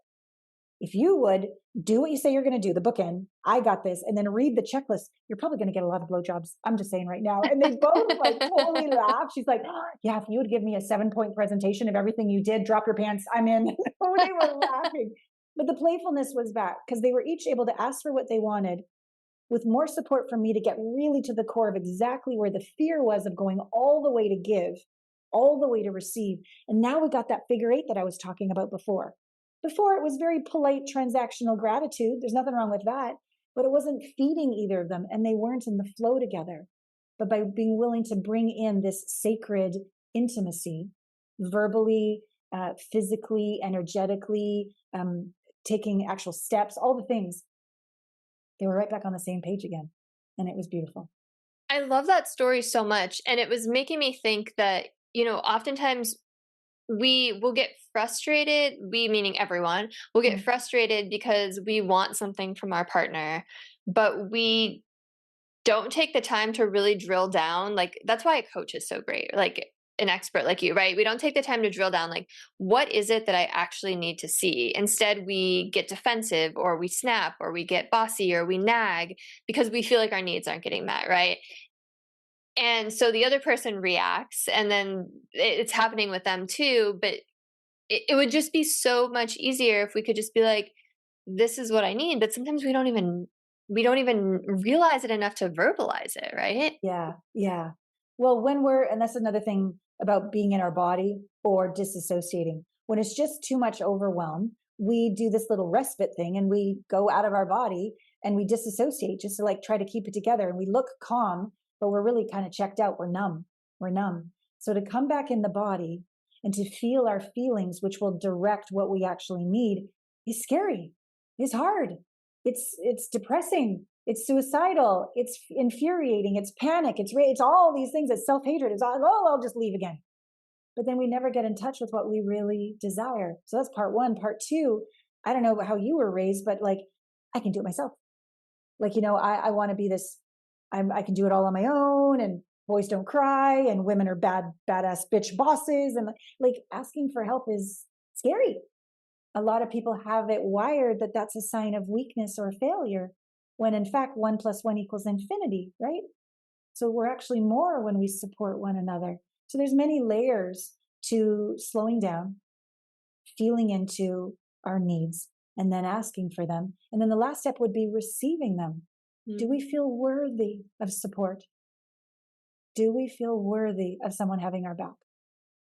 [SPEAKER 2] if you would do what you say you're going to do, the bookend, I got this, and then read the checklist, you're probably going to get a lot of blowjobs. I'm just saying right now. And they both like totally laughed. She's like, oh, yeah, if you would give me a 7-point presentation of everything you did, drop your pants, I'm in. Oh, they were laughing. But the playfulness was back because they were each able to ask for what they wanted with more support from me to get really to the core of exactly where the fear was of going all the way to give, all the way to receive. And now we got that figure 8 that I was talking about before. Before it was very polite transactional gratitude. There's nothing wrong with that, but it wasn't feeding either of them and they weren't in the flow together. But by being willing to bring in this sacred intimacy, verbally, physically, energetically, taking actual steps, all the things, they were right back on the same page again. And it was beautiful.
[SPEAKER 1] I love that story so much. And it was making me think that, oftentimes we will get frustrated, we meaning everyone, will get frustrated because we want something from our partner, but we don't take the time to really drill down. Like, that's why a coach is so great. Like, an expert like you, right? We don't take the time to drill down, like, what is it that I actually need to see? Instead, we get defensive or we snap or we get bossy or we nag because we feel like our needs aren't getting met, right? And so the other person reacts and then it's happening with them too. But it would just be so much easier if we could just be like, this is what I need. But sometimes we don't even realize it enough to verbalize it, right?
[SPEAKER 2] Yeah. Yeah. Well, and that's another thing about being in our body or disassociating. When it's just too much overwhelm, we do this little respite thing and we go out of our body and we disassociate just to like try to keep it together. And we look calm, but we're really kind of checked out. We're numb. So to come back in the body and to feel our feelings, which will direct what we actually need, is scary. It's hard. It's depressing. It's suicidal. It's infuriating. It's panic. It's all these things. It's self-hatred. It's all, I'll just leave again. But then we never get in touch with what we really desire. So that's part 1. Part 2, I don't know how you were raised, but like, I can do it myself. Like, I want to be this, I can do it all on my own, and boys don't cry, and women are badass bitch bosses. And like asking for help is scary. A lot of people have it wired that that's a sign of weakness or failure, when in fact 1 + 1 = infinity, right? So we're actually more when we support one another. So there's many layers to slowing down, feeling into our needs, and then asking for them. And then the last step would be receiving them. Do we feel worthy of support? Do we feel worthy of someone having our back?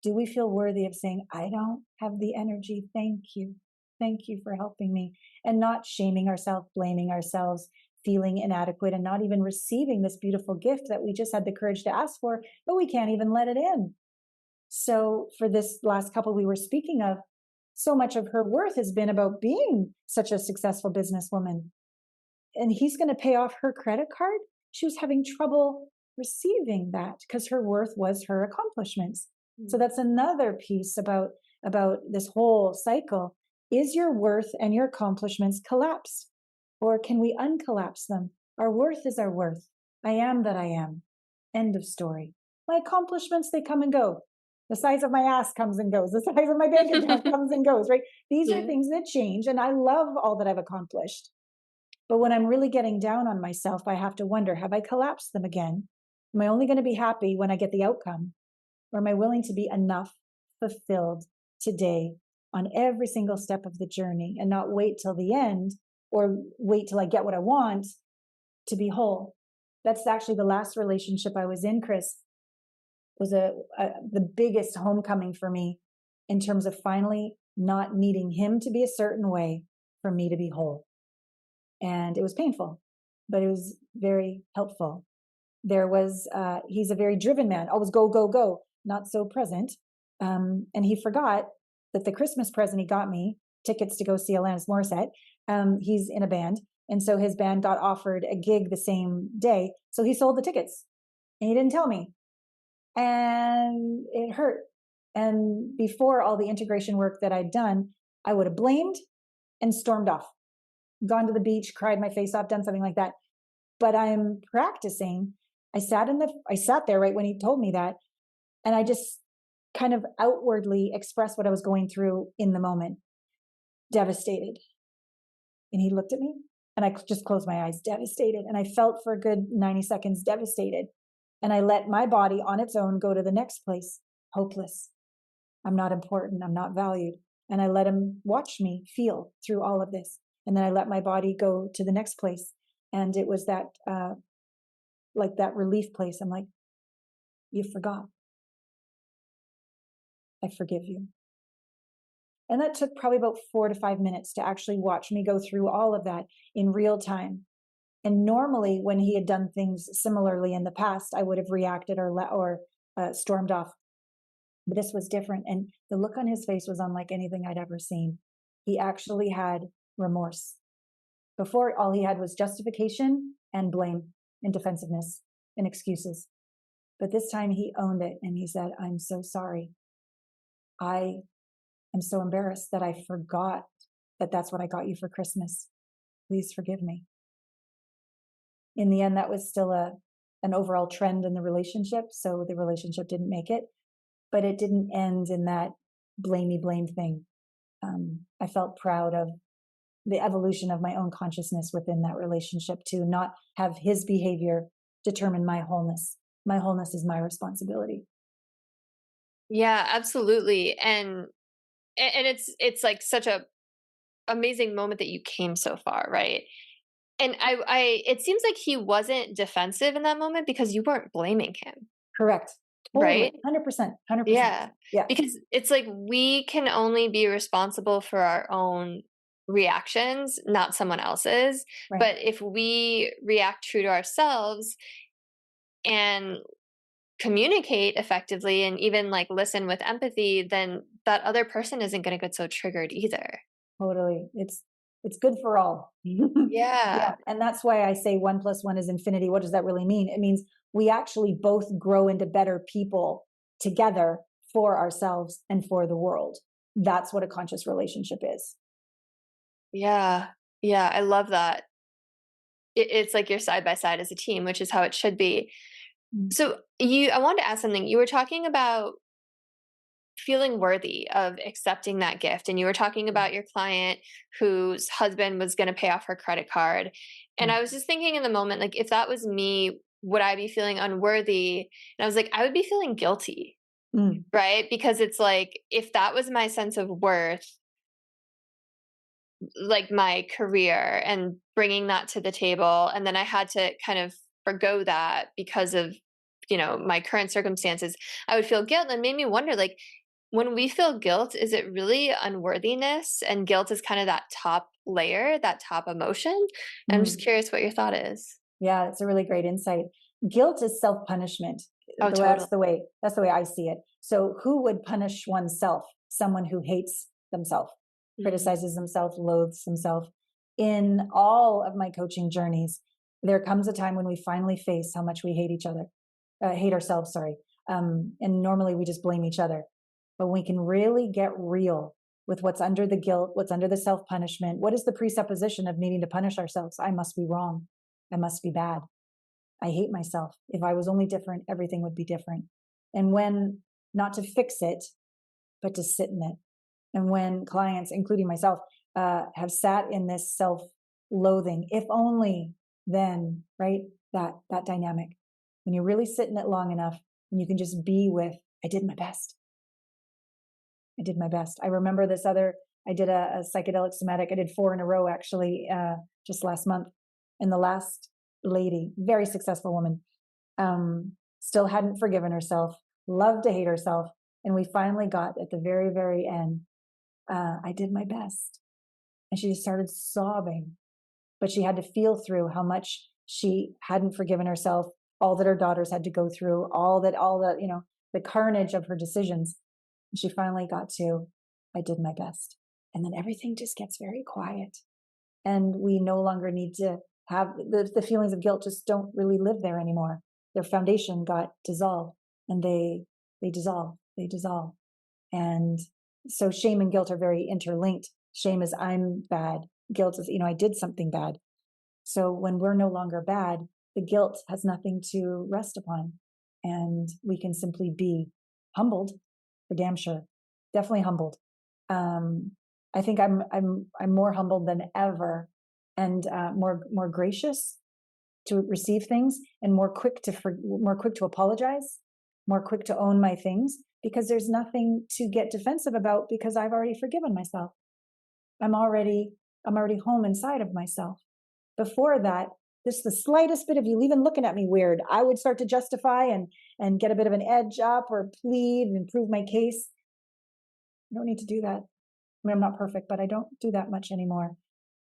[SPEAKER 2] Do we feel worthy of saying, I don't have the energy, thank you. Thank you for helping me. And not shaming ourselves, blaming ourselves, feeling inadequate, and not even receiving this beautiful gift that we just had the courage to ask for, but we can't even let it in. So for this last couple we were speaking of, so much of her worth has been about being such a successful businesswoman. And he's going to pay off her credit card. She was having trouble receiving that because her worth was her accomplishments. So that's another piece about this whole cycle. Is your worth and your accomplishments collapsed? Or can we uncollapse them? Our worth is our worth. I am that I am. End of story. My accomplishments, they come and go. The size of my ass comes and goes. The size of my bank account comes and goes, right? These are things that change, and I love all that I've accomplished. But when I'm really getting down on myself, I have to wonder, have I collapsed them again? Am I only going to be happy when I get the outcome? Or am I willing to be enough fulfilled today on every single step of the journey and not wait till the end or wait till I get what I want to be whole? That's actually the last relationship I was in, Chris, was the biggest homecoming for me in terms of finally not needing him to be a certain way for me to be whole. And it was painful, but it was very helpful. He's a very driven man, always go, go, go, not so present. And he forgot that the Christmas present he got me, tickets to go see Alanis Morissette. He's in a band. And so his band got offered a gig the same day. So he sold the tickets and he didn't tell me. And it hurt. And before all the integration work that I'd done, I would have blamed and stormed off, gone to the beach, cried my face off, done something like that. But I'm practicing. I sat there right when he told me that. And I just kind of outwardly expressed what I was going through in the moment. Devastated. And he looked at me and I just closed my eyes, devastated. And I felt for a good 90 seconds devastated. And I let my body on its own go to the next place, hopeless. I'm not important. I'm not valued. And I let him watch me feel through all of this. And then I let my body go to the next place. And it was that, like that relief place. I'm like, you forgot. I forgive you. And that took probably about 4 to 5 minutes to actually watch me go through all of that in real time. And normally when he had done things similarly in the past, I would have reacted or stormed off. But this was different. And the look on his face was unlike anything I'd ever seen. He actually had remorse. Before, all he had was justification and blame and defensiveness and excuses. But this time he owned it and he said, I'm so sorry. I am so embarrassed that I forgot that that's what I got you for Christmas. Please forgive me. In the end, that was still an overall trend in the relationship. So the relationship didn't make it, but it didn't end in that blame thing. I felt proud of the evolution of my own consciousness within that relationship to not have his behavior determine my wholeness. My wholeness is my responsibility.
[SPEAKER 1] Yeah, absolutely. And it's like such a amazing moment that you came so far, right? And I it seems like he wasn't defensive in that moment because you weren't blaming him.
[SPEAKER 2] Correct. Totally.
[SPEAKER 1] Right?
[SPEAKER 2] 100%. 100%.
[SPEAKER 1] Yeah.
[SPEAKER 2] Yeah.
[SPEAKER 1] Because it's like we can only be responsible for our own reactions, not someone else's.
[SPEAKER 2] Right.
[SPEAKER 1] But if we react true to ourselves and communicate effectively and even like listen with empathy, then that other person isn't going to get so triggered either.
[SPEAKER 2] Totally. It's good for all.
[SPEAKER 1] Yeah.
[SPEAKER 2] And that's why I say 1 + 1 is infinity. What does that really mean? It means we actually both grow into better people together for ourselves and for the world. That's what a conscious relationship is.
[SPEAKER 1] Yeah. Yeah. I love that. It's like you're side by side as a team, which is how it should be. So I wanted to ask something. You were talking about feeling worthy of accepting that gift. And you were talking about your client whose husband was going to pay off her credit card. And I was just thinking in the moment, like, if that was me, would I be feeling unworthy? And I was like, I would be feeling guilty, right? Because it's like, if that was my sense of worth, like my career and bringing that to the table, and then I had to kind of forgo that because of, my current circumstances, I would feel guilt. And it made me wonder, like, when we feel guilt, is it really unworthiness? And guilt is kind of that top layer, that top emotion. And I'm just curious what your thought is.
[SPEAKER 2] Yeah, it's a really great insight. Guilt is self-punishment.
[SPEAKER 1] Oh, totally.
[SPEAKER 2] That's the way I see it. So who would punish oneself? Someone who hates themselves, criticizes themselves, loathes themselves. In all of my coaching journeys, there comes a time when we finally face how much we hate ourselves, sorry. And normally we just blame each other. But we can really get real with what's under the guilt, what's under the self-punishment. What is the presupposition of needing to punish ourselves? I must be wrong. I must be bad. I hate myself. If I was only different, everything would be different. And when, not to fix it, but to sit in it. And when clients, including myself, have sat in this self-loathing, if only then, right? That dynamic. When you really sit in it long enough, and you can just be with, I did my best. I did my best. I remember I did a psychedelic somatic. I did 4 in a row, actually, just last month. And the last lady, very successful woman, still hadn't forgiven herself, loved to hate herself. And we finally got at the very, very end, I did my best. And she just started sobbing, but she had to feel through how much she hadn't forgiven herself, all that her daughters had to go through, all that, the carnage of her decisions. And she finally got to, I did my best. And then everything just gets very quiet. And we no longer need to have the feelings of guilt just don't really live there anymore. Their foundation got dissolved, and they dissolve. And so shame and guilt are very interlinked. Shame is I'm bad. Guilt is, I did something bad. So when we're no longer bad, the guilt has nothing to rest upon. And we can simply be humbled, for damn sure. Definitely humbled. I think I'm more humbled than ever, and more gracious to receive things, and more quick to apologize, more quick to own my things, because there's nothing to get defensive about, because I've already forgiven myself. I'm already home inside of myself. Before that, just the slightest bit of you even looking at me weird, I would start to justify and get a bit of an edge up or plead and prove my case. I don't need to do that. I mean, I'm not perfect, but I don't do that much anymore.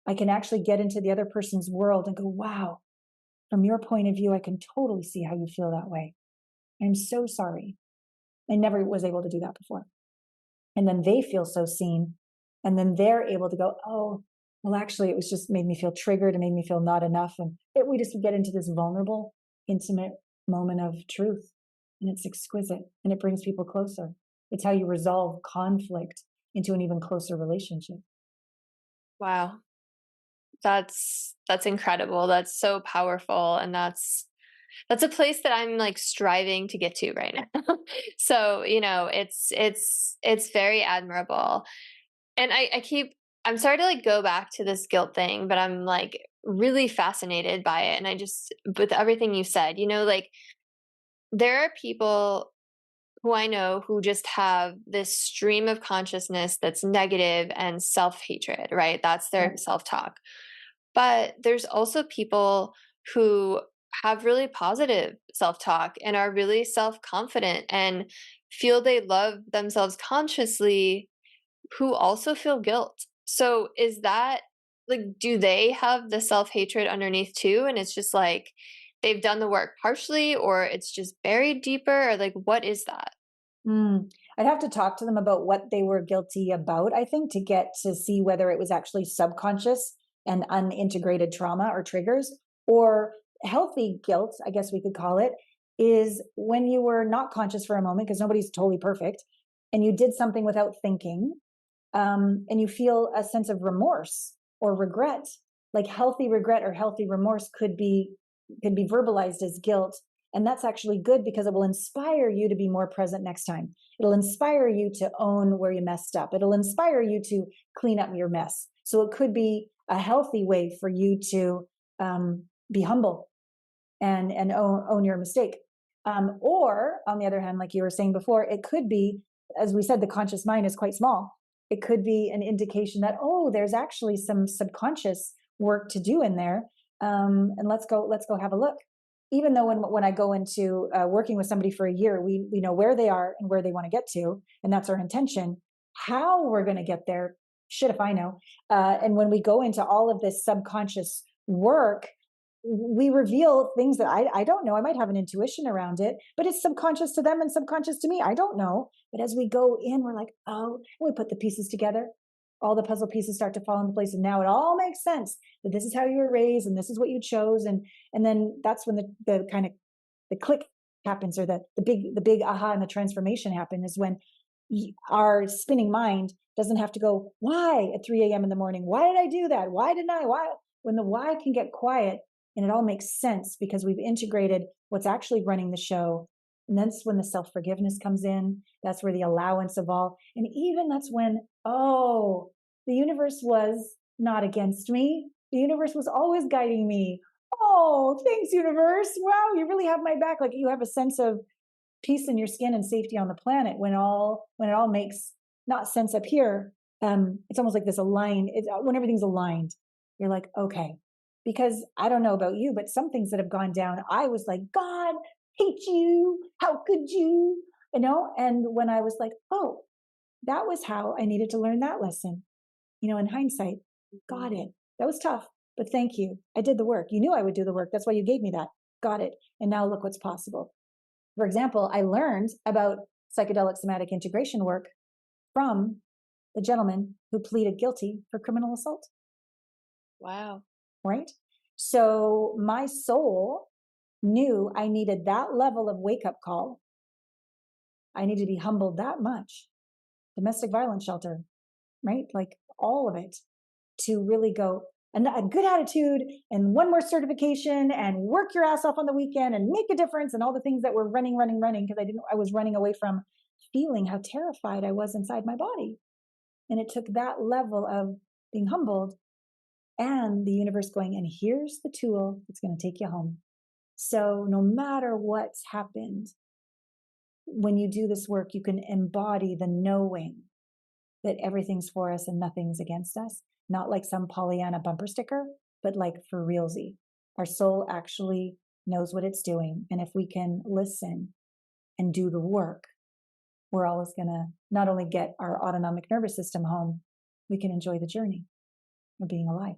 [SPEAKER 2] I can actually get into the other person's world and go, wow, from your point of view, I can totally see how you feel that way. I'm so sorry. I never was able to do that before. And then they feel so seen. And then they're able to go, oh, well, actually, it was just made me feel triggered and made me feel not enough. And we just get into this vulnerable, intimate moment of truth. And it's exquisite. And it brings people closer. It's how you resolve conflict into an even closer relationship.
[SPEAKER 1] Wow. That's incredible. That's so powerful. And that's a place that I'm like striving to get to right now. So, it's very admirable. And I'm sorry to like go back to this guilt thing, but I'm like really fascinated by it. And with everything you said, like there are people who I know who just have this stream of consciousness that's negative and self-hatred, right? That's their self-talk. But there's also people who have really positive self-talk and are really self-confident and feel they love themselves consciously, who also feel guilt. So is that like, do they have the self-hatred underneath too? And it's just like they've done the work partially, or it's just buried deeper, or like, what is that?
[SPEAKER 2] I'd have to talk to them about what they were guilty about, I think, to get to see whether it was actually subconscious and unintegrated trauma or triggers, or healthy guilt, I guess we could call it, is when you were not conscious for a moment, because nobody's totally perfect, and you did something without thinking, and you feel a sense of remorse or regret. Like healthy regret or healthy remorse could be verbalized as guilt. And that's actually good, because it will inspire you to be more present next time. It'll inspire you to own where you messed up. It'll inspire you to clean up your mess. So it could be a healthy way for you to be humble and own your mistake. Or on the other hand, like you were saying before, it could be, as we said, the conscious mind is quite small. It could be an indication that, oh, there's actually some subconscious work to do in there. And let's go have a look. Even though when I go into working with somebody for a year, we know where they are and where they want to get to, and that's our intention. How we're going to get there, shit if I know. And when we go into all of this subconscious work, we reveal things that I don't know. I might have an intuition around it, but it's subconscious to them and subconscious to me. I don't know. But as we go in, we're like, oh, we put the pieces together. All the puzzle pieces start to fall into place, and now it all makes sense that this is how you were raised and this is what you chose. And then that's when the kind of the click happens, or the big aha and the transformation happen, is when our spinning mind doesn't have to go, why at 3 a.m. in the morning? Why did I do that? Why didn't I? Why? When the why can get quiet and it all makes sense, because we've integrated what's actually running the show. And that's when the self-forgiveness comes in. That's where the allowance of all. And even that's when, oh, the universe was not against me. The universe was always guiding me. Oh, thanks, universe. Wow, you really have my back. Like you have a sense of peace in your skin and safety on the planet when it all makes not sense up here. It's almost like this aligned. When everything's aligned, you're like, okay. Because I don't know about you, but some things that have gone down, I was like, God, hate you. How could you? And when I was like, oh, that was how I needed to learn that lesson. In hindsight, got it. That was tough, but thank you. I did the work. You knew I would do the work. That's why you gave me that. Got it. And now look what's possible. For example, I learned about psychedelic somatic integration work from the gentleman who pleaded guilty for criminal assault.
[SPEAKER 1] Wow.
[SPEAKER 2] right? So my soul knew I needed that level of wake up call. I needed to be humbled that much. Domestic violence shelter, right? Like all of it, to really go a good attitude and one more certification and work your ass off on the weekend and make a difference and all the things that were running because I was running away from feeling how terrified I was inside my body. And it took that level of being humbled and the universe going, and here's the tool that's going to take you home. So no matter what's happened, when you do this work, you can embody the knowing that everything's for us and nothing's against us. Not like some Pollyanna bumper sticker, but like for realsy. Our soul actually knows what it's doing. And if we can listen and do the work, we're always going to not only get our autonomic nervous system home, we can enjoy the journey of being alive.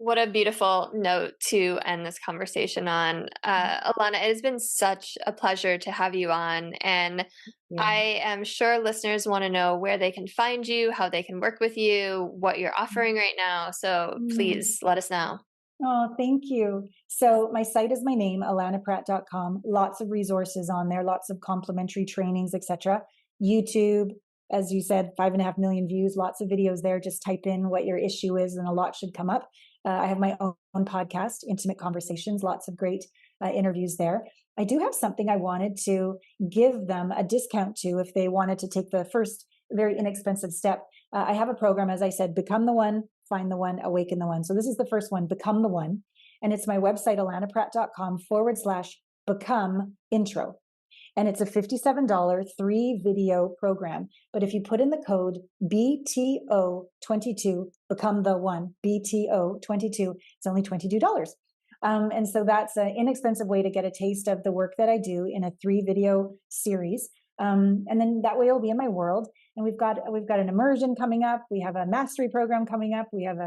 [SPEAKER 1] What a beautiful note to end this conversation on. Allana, it has been such a pleasure to have you on. And I am sure listeners want to know where they can find you, how they can work with you, what you're offering right now. So please let us know.
[SPEAKER 2] Oh, thank you. So my site is my name, allanapratt.com. Lots of resources on there, lots of complimentary trainings, etc. YouTube, as you said, 5.5 million views, lots of videos there. Just type in what your issue is and a lot should come up. I have my own podcast, Intimate Conversations, lots of great interviews there. I do have something I wanted to give them a discount to if they wanted to take the first very inexpensive step. I have a program, as I said, Become the One, Find the One, Awaken the One. So this is the first one, Become the One. And it's my website, allanapratt.com/become intro. And it's a $57 3-video program. But if you put in the code BTO22, Become the One, BTO22, it's only $22. And so that's an inexpensive way to get a taste of the work that I do in a 3-video series. And then that way it'll be in my world. And we've got an immersion coming up. We have a mastery program coming up. We have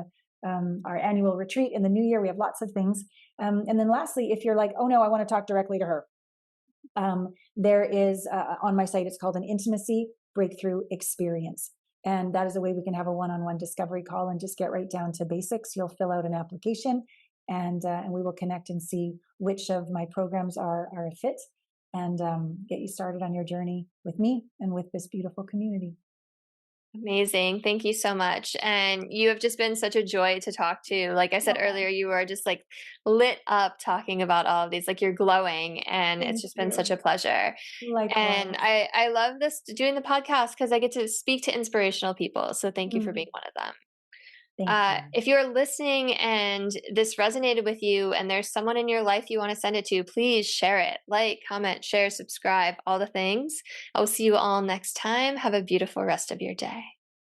[SPEAKER 2] our annual retreat in the new year. We have lots of things. And then lastly, if you're like, oh no, I want to talk directly to her. There is on my site, it's called an intimacy breakthrough experience. And that is a way we can have a one-on-one discovery call and just get right down to basics. You'll fill out an application and we will connect and see which of my programs are a fit and get you started on your journey with me and with this beautiful community.
[SPEAKER 1] Amazing. Thank you so much. And you have just been such a joy to talk to. Like I said earlier, you are just like lit up talking about all of these, like you're glowing and it's just been such a pleasure.
[SPEAKER 2] Likewise.
[SPEAKER 1] And I love this doing the podcast because I get to speak to inspirational people. So thank you for being one of them. If you're listening and this resonated with you and there's someone in your life you want to send it to, please share it. Like, comment, share, subscribe, all the things. I will see you all next time. Have a beautiful rest of your day.